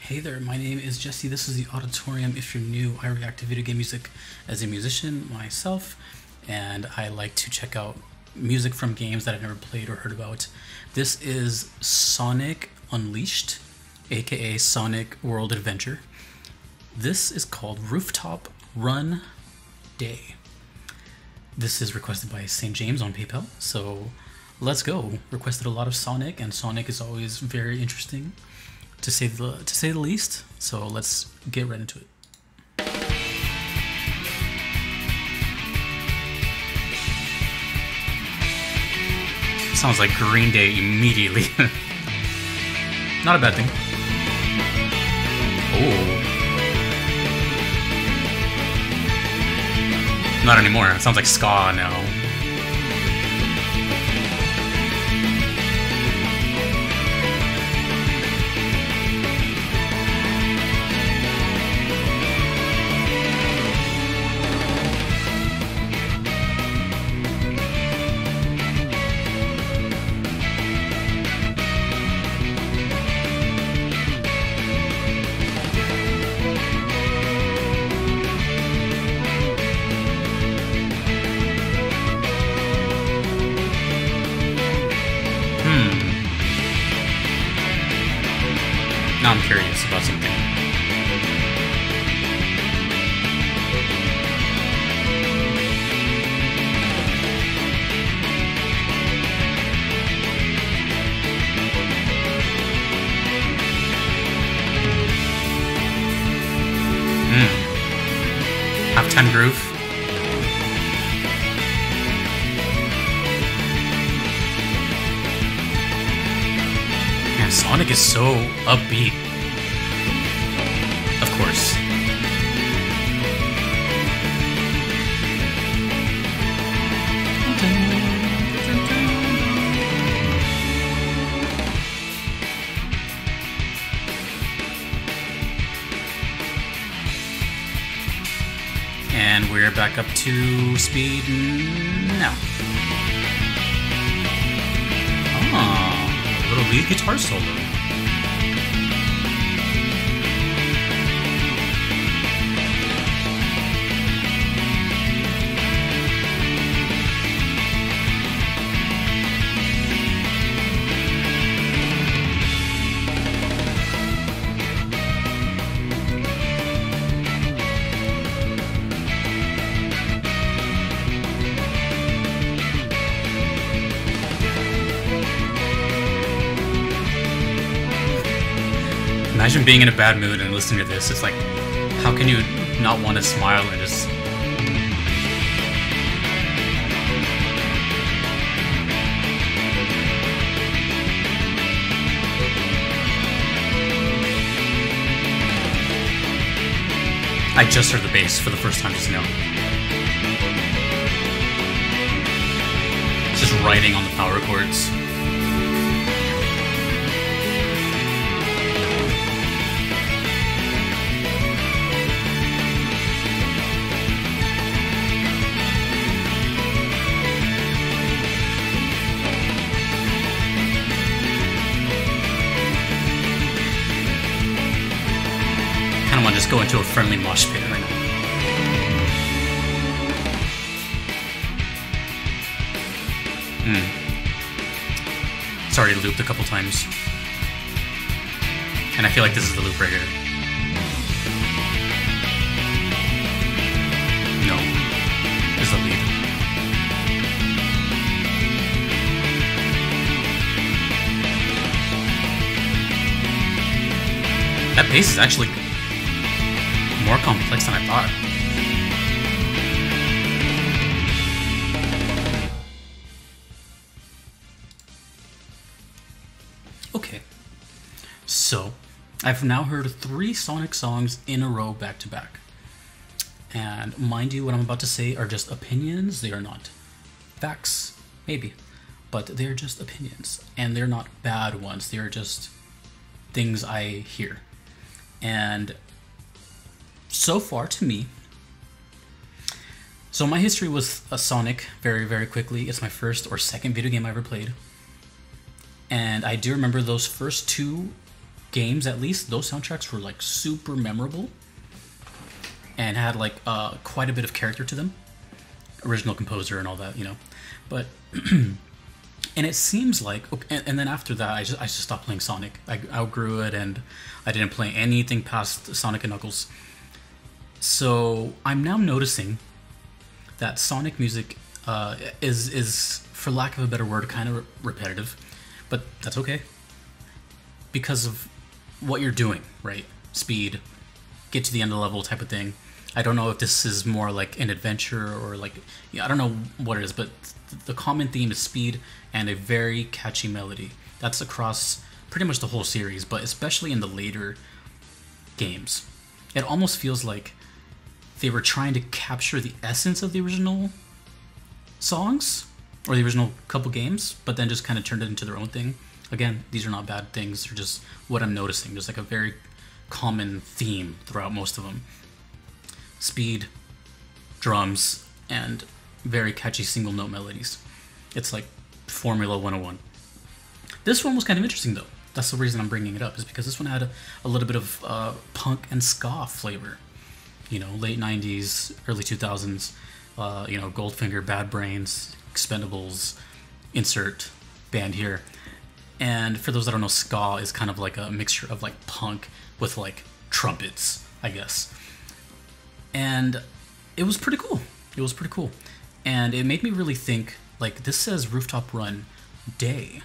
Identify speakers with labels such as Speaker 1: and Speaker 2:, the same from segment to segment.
Speaker 1: Hey there, my name is Jesse. This is the Auditorium. If you're new, I react to video game music as a musician myself, and I like to check out music from games that I've never played or heard about. This is Sonic Unleashed, aka Sonic World Adventure. This is called Rooftop Run Day. This is requested by St. James on PayPal, so let's go. Requested a lot of Sonic, and Sonic is always very interesting, to say the least. So let's get right into it. Sounds like Green Day immediately. Not a bad thing. Oh. Not anymore. It sounds like ska now. Now I'm curious about something. Halftime groove. Man, Sonic is so upbeat. Of course. And we're back up to speed now. Ah, a little lead guitar solo. Imagine being in a bad mood and listening to this. It's like, how can you not want to smile and just... I just heard the bass for the first time just now. It's just writing on the power chords. I want to just go into a friendly mosh pit right now. It's already looped a couple times. And I feel like this is the loop right here. No. This is the lead. That bass is actually more complex than I thought. Okay, so I've now heard 3 Sonic songs in a row back to back. And mind you, what I'm about to say are just opinions. They are not facts, maybe, but they're just opinions. And they're not bad ones. They're just things I hear. And so far, to me, so my history with Sonic, very, very quickly, it's my first or second video game I ever played. And I do remember those first 2 games, at least, those soundtracks were like super memorable and had like quite a bit of character to them. Original composer and all that, you know. But and it seems like, and then after that, I just stopped playing Sonic. I outgrew it, and I didn't play anything past Sonic and Knuckles. So I'm now noticing that Sonic music is, for lack of a better word, kind of repetitive, but that's okay because of what you're doing, right? Speed, get to the end of the level type of thing. I don't know if this is more like an adventure or like, yeah, I don't know what it is, but the common theme is speed and a very catchy melody. That's across pretty much the whole series, but especially in the later games. It almost feels like they were trying to capture the essence of the original songs or the original couple games, but then just kind of turned it into their own thing. Again, these are not bad things, they're just what I'm noticing. There's like a very common theme throughout most of them. Speed, drums, and very catchy single note melodies. It's like Formula 101. This one was kind of interesting though. That's the reason I'm bringing it up, is because this one had a little bit of punk and ska flavor. You know, late 90s, early 2000s, you know, Goldfinger, Bad Brains, Expendables, insert band here. And for those that don't know, ska is kind of like a mixture of like punk with like trumpets, I guess. And it was pretty cool. It was pretty cool. And it made me really think, like, this says Rooftop Run day.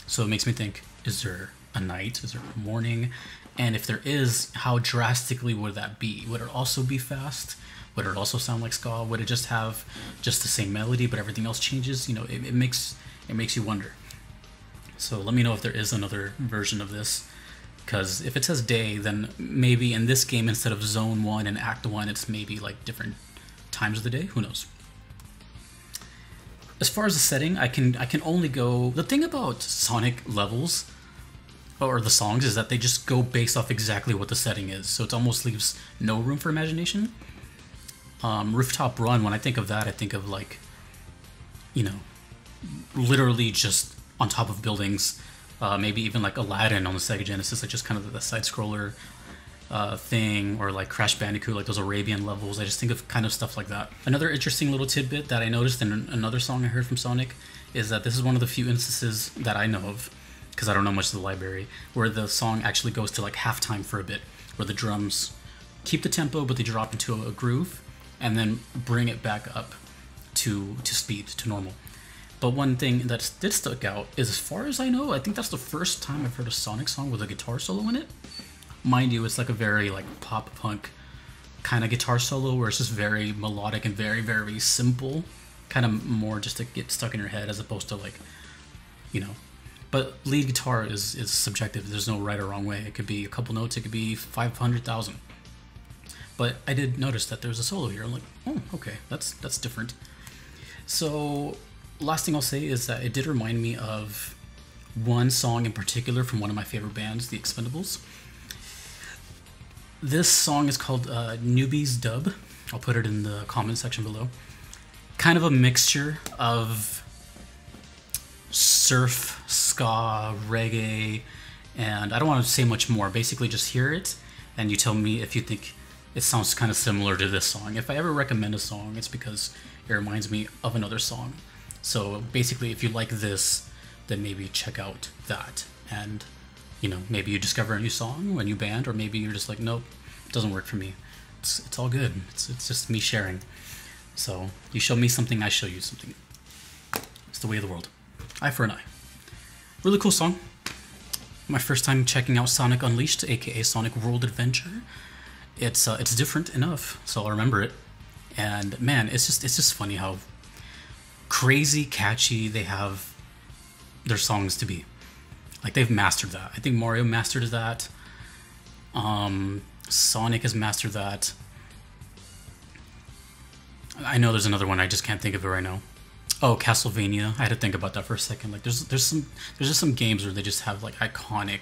Speaker 1: So it makes me think, is there a night? Is there a morning? And if there is, how drastically would that be? Would it also be fast? Would it also sound like ska? Would it just have just the same melody, but everything else changes? You know, it makes you wonder. So let me know if there is another version of this. Because if it says day, then maybe in this game, instead of Zone 1 and Act 1, it's maybe like different times of the day. Who knows? As far as the setting, I can only go... The thing about Sonic levels, or the songs, is that they just go based off exactly what the setting is. So it almost leaves no room for imagination. Rooftop Run, when I think of that, I think of like, you know, literally just on top of buildings. Maybe even like Aladdin on the Sega Genesis, like just kind of the side-scroller thing, or like Crash Bandicoot, like those Arabian levels. I just think of kind of stuff like that. Another interesting little tidbit that I noticed in another song I heard from Sonic is that this is one of the few instances that I know of, because I don't know much of the library, where the song actually goes to like halftime for a bit, where the drums keep the tempo but they drop into a groove and then bring it back up to speed, to normal. But one thing that did stick out is, as far as I know, I think that's the first time I've heard a Sonic song with a guitar solo in it. Mind you, it's like a very like pop punk kind of guitar solo where it's just very melodic and very, very simple. Kind of more just to get stuck in your head, as opposed to like, you know. But lead guitar is subjective. There's no right or wrong way. It could be a couple notes. It could be 500,000. But I did notice that there's a solo here. I'm like, oh, okay, that's different. So... Last thing I'll say is that it did remind me of one song in particular from one of my favorite bands, the Expendables. This song is called Newbie's Dub. I'll put it in the comment section below. Kind of a mixture of surf, ska, reggae, and I don't want to say much more. Basically just hear it and you tell me if you think it sounds kind of similar to this song. If I ever recommend a song, it's because it reminds me of another song. So basically, if you like this, then maybe check out that. And, you know, maybe you discover a new song, a new band, or maybe you're just like, nope, it doesn't work for me. It's all good. It's just me sharing. So you show me something, I show you something. It's the way of the world. Eye for an eye. Really cool song. My first time checking out Sonic Unleashed, aka Sonic World Adventure. It's different enough, so I'll remember it. And man, it's just funny how crazy catchy they have their songs to be. Like, they've mastered that. I think Mario mastered that. Sonic has mastered that. I know there's another one, I just can't think of it right now. Oh, Castlevania. I had to think about that for a second. Like, there's just some games where they just have like iconic,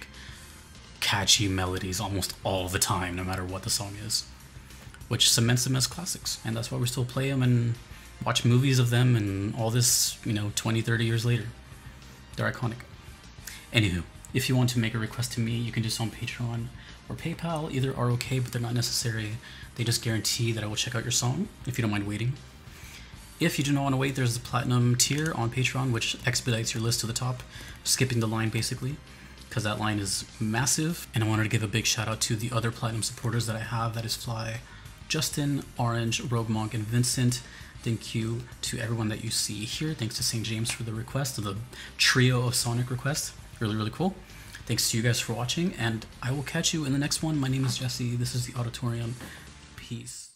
Speaker 1: catchy melodies almost all the time, no matter what the song is, which cements them as classics. And that's why we still play them and watch movies of them and all this, you know, 20, 30 years later. They're iconic. Anywho, If you want to make a request to me, you can do so on Patreon or PayPal. Either are okay, but they're not necessary. They just guarantee that I will check out your song if you don't mind waiting. If you do not want to wait, there's the Platinum tier on Patreon, which expedites your list to the top, skipping the line basically, because that line is massive. And I wanted to give a big shout out to the other Platinum supporters that I have. That is Fly, Justin, Orange, Rogue Monk, and Vincent. Thank you to everyone that you see here. Thanks to St. James for the request, of the trio of Sonic requests. Really, really cool. Thanks to you guys for watching, and I will catch you in the next one. My name is Jesse. This is the Auditorium. Peace.